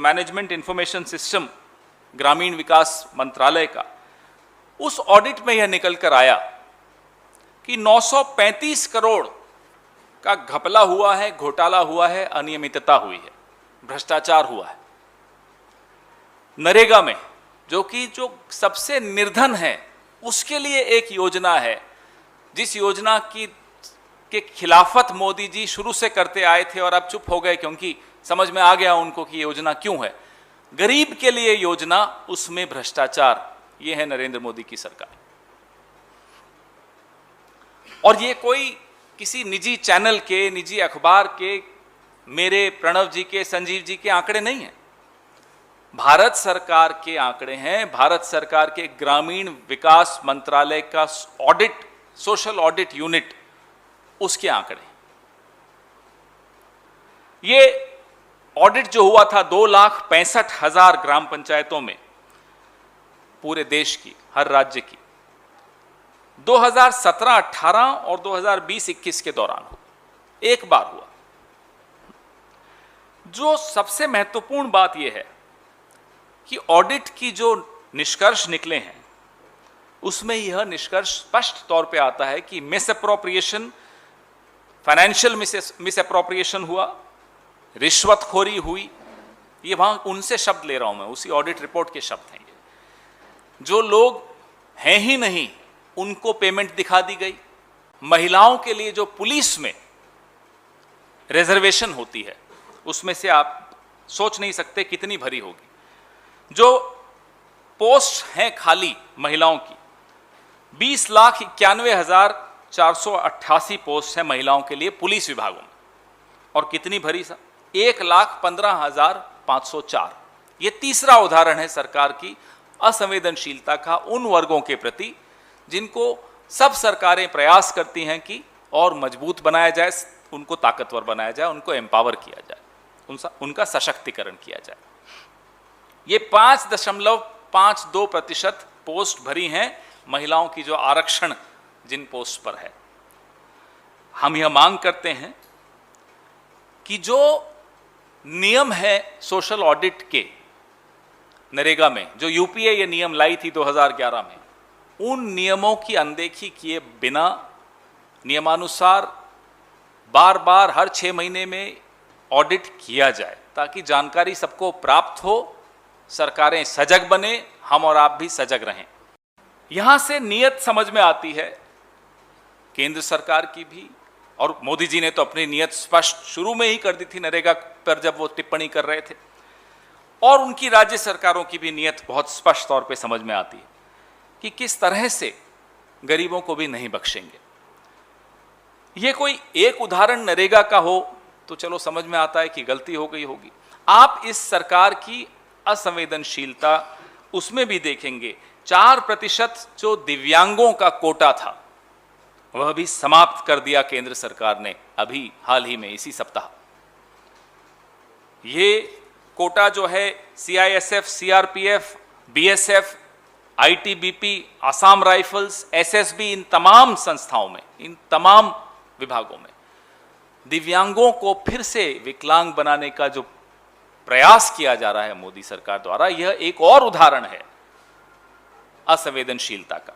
Management information system ग्रामीण विकास मंत्रालय का, उस ऑडिट में यह निकल कर आया कि 935 करोड़ का घपला हुआ है, घोटाला हुआ है, अनियमितता हुई है, भ्रष्टाचार हुआ है। नरेगा में जो सबसे निर्धन है उसके लिए एक योजना है, जिस योजना के खिलाफत मोदी जी शुरू से करते आए थे और अब चुप हो गए क्योंकि समझ में आ गया उनको कि योजना क्यों है। गरीब के लिए योजना, उसमें भ्रष्टाचार, ये है नरेंद्र मोदी की सरकार। और ये कोई किसी निजी चैनल के, निजी अखबार के, मेरे, प्रणव जी के, संजीव जी के आंकड़े नहीं हैं, भारत सरकार के आंकड़े हैं। भारत सरकार के ग्रामीण विकास मंत्रालय का ऑडिट, सोशल ऑडिट यूनिट, उसके आंकड़े। ये ऑडिट जो हुआ था 2,65,000 ग्राम पंचायतों में, पूरे देश की, हर राज्य की, 2017-18 और 2020-21 के दौरान हुआ, एक बार हुआ। जो सबसे महत्वपूर्ण बात यह है कि ऑडिट की जो निष्कर्ष निकले हैं, उसमें यह निष्कर्ष स्पष्ट तौर पे आता है कि miss appropriation, financial miss appropriation हुआ, रिश्वतखोरी हुई। ये वहां उनसे शब्द ले रहा हूं मैं, उसी ऑडिट रिपोर्ट के शब्द हैं ये। जो लोग हैं ही नहीं उनको पेमेंट दिखा दी गई। महिलाओं के लिए जो पुलिस में रिजर्वेशन होती है, उसमें से आप सोच नहीं सकते कितनी भरी होगी। जो पोस्ट हैं खाली महिलाओं की, 20,91,488 पोस्ट है महिलाओं के लिए पुलिस विभागों में, और कितनी भरी सा, 1,15,504। ये तीसरा उदाहरण है सरकार की असंवेदनशीलता का उन वर्गों के प्रति जिनको सब सरकारें प्रयास करती हैं कि और मजबूत बनाया जाए, उनको ताकतवर बनाया जाए, उनको एम्पावर किया जाए, उनका सशक्तिकरण किया जाए। ये 5.52% पोस्ट भरी हैं महिलाओं की, जो आरक्षण जिन पोस्ट पर है। हम यह मांग करते हैं कि जो नियम है सोशल ऑडिट के नरेगा में, जो यूपीए ये नियम लाई थी 2011 में, उन नियमों की अनदेखी किए बिना नियमानुसार बार बार हर 6 महीने में ऑडिट किया जाए, ताकि जानकारी सबको प्राप्त हो, सरकारें सजग बने, हम और आप भी सजग रहें। यहां से नीयत समझ में आती है केंद्र सरकार की भी, और मोदी जी ने तो अपनी नीयत स्पष्ट शुरू में ही कर दी थी नरेगा पर जब वो टिप्पणी कर रहे थे, और उनकी राज्य सरकारों की भी नीयत बहुत स्पष्ट तौर पे समझ में आती है कि किस तरह से गरीबों को भी नहीं बख्शेंगे। ये कोई एक उदाहरण नरेगा का हो तो चलो समझ में आता है कि गलती हो गई होगी। आप इस सरकार की असंवेदनशीलता उसमें भी देखेंगे। 4% जो दिव्यांगों का कोटा था, वह भी समाप्त कर दिया केंद्र सरकार ने अभी हाल ही में, इसी सप्ताह। ये कोटा जो है CISF, CRPF, BSF, ITBP, Assam rifles, SSB, इन तमाम संस्थाओं में, इन तमाम विभागों में दिव्यांगों को फिर से विकलांग बनाने का जो प्रयास किया जा रहा है मोदी सरकार द्वारा, यह एक और उदाहरण है असंवेदनशीलता का।